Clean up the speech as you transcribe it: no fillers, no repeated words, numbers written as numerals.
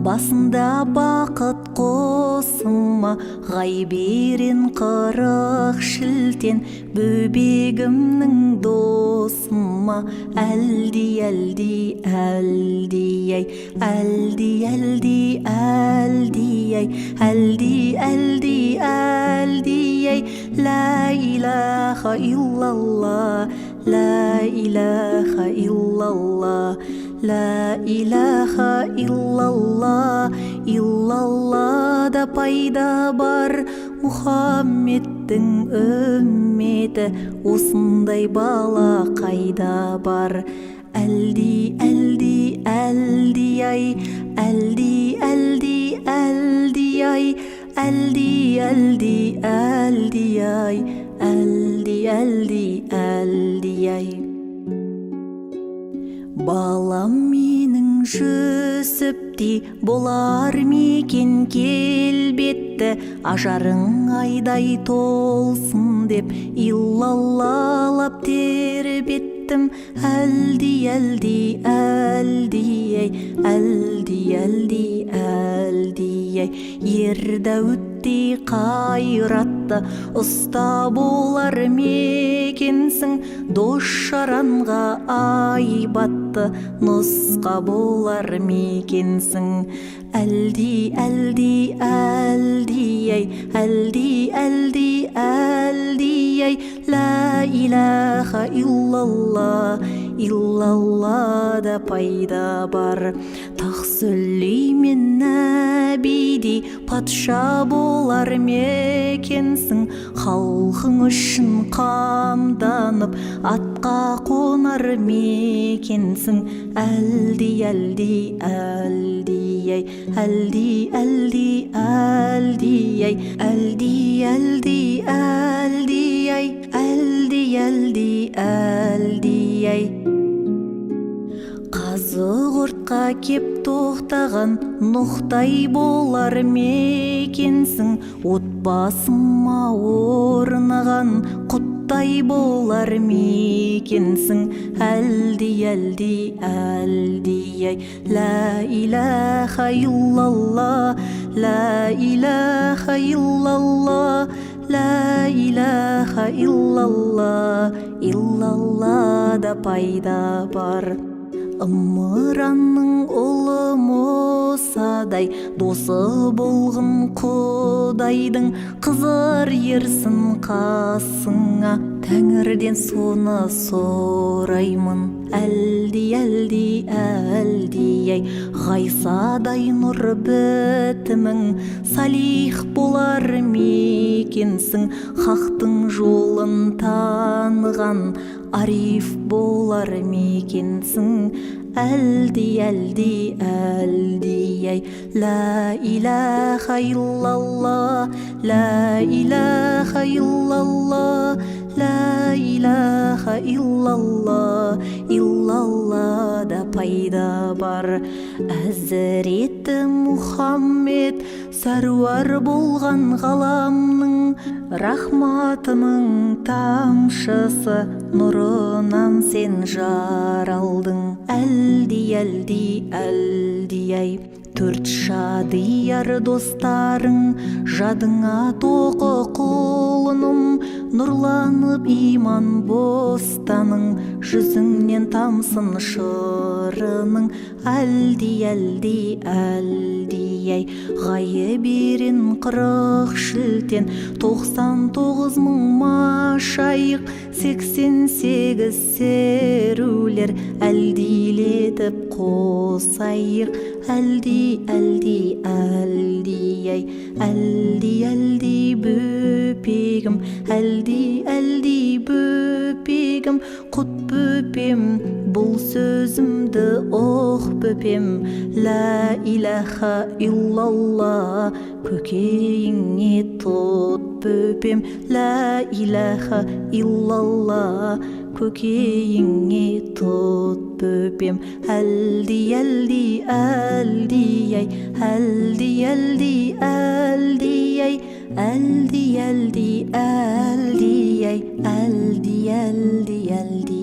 басында бақыт қосыма, ғайберен қырық шілтен, бөбегімнің досыма. Әлди, әлди, әлди ай, әлди, әлди, әлди ай, әлди, әлди, әлди ай. Ла илаха иллалла, ла илаха иллалла, ла илаха иллалла. Иллаллада пайда бар Мұхаммедтің үмметі, осындай бала қайда бар? Әлди, әлди, әлди ай, әлди, әлди, әлди ай, әлди, әлди, әлди ай, әлди, әлди, әлди ай. Балам менің жүсіптей болар мекен келбетті, ажарың айдай толсын деп иллаллалап тербеттім. Әлди, әлди, әлди ай, әлди, әлди, әлди ай. Ер Дәуіттей қайратты ұста болар мекенсің, дос-жаранға айбатты нұсқа болар мекенсің. Әлди, әлди, әлди ай, әлди, әлди, әлди ай. Ла илаха иллалла, иллаллада пайда бар. Тақ-Сүлеймен нәбидей патша болар мекенсің, халқың үшін қамданып атқа қонар мекенсің. Әлди, әлди, әлди ай, әлди, әлди, әлди ай, әлди, әлди, әлди ай, әлди, әлди, әлди ай. Қазы-құртқа кеп тоқтаған Нұхтай болар мекенсің, отбасыма орнаған Құттай болар мекенсің. Әлди, әлди, әлди ай, ла илаха иллалла, ла илаха иллалла, ла илаха иллалла, иллаллада пайда бар. Ымыранның ұлы Мұсадай досы болғын Құдайдың, қызыр ерсін қасыңа, Тәңірден соны сұраймын. Әлди, әлди, әлди ай, Ғайсадай нұр бітімің, салих болар мекенсің, хақтың жолын таныған ариф болар мекенсің. Әлди, әлди, әлди ай, ла илаха иллалла, ла илаха иллалла, ла илаха иллалла, иллаллада пайда бар. Әзіреті Мұхаммед сәруар болған ғаламның, рахматының тамшысы нұрынан сен жаралдың. Әлди, әлди, әлди ай, төрт шадияр достарың, жадыңа тоқы құлыным, нұрланып иман бостаның, жүзіңнен тамсын шырының. Әлди, әлди, әлди ай, ғайберен қырық шілтен, 99 мың машайық, 88 серулер, әлдилетіп қосайық. Әлди, әлди, әлди ай, әлди, әлди бөпегім, әлди, әлди бөпегім, құт бөпем, бұл сөзімді оқ бөпем. Ла илаха иллалла, көкейіңе тұт бөпем. Ла илаха иллалла, көкейіңе тұт бөпем. Әлди, әлди, әлди ай, әлди, әлди, әлди ай, әлди, әлди, әлди ай, әлди, әлди, әлди.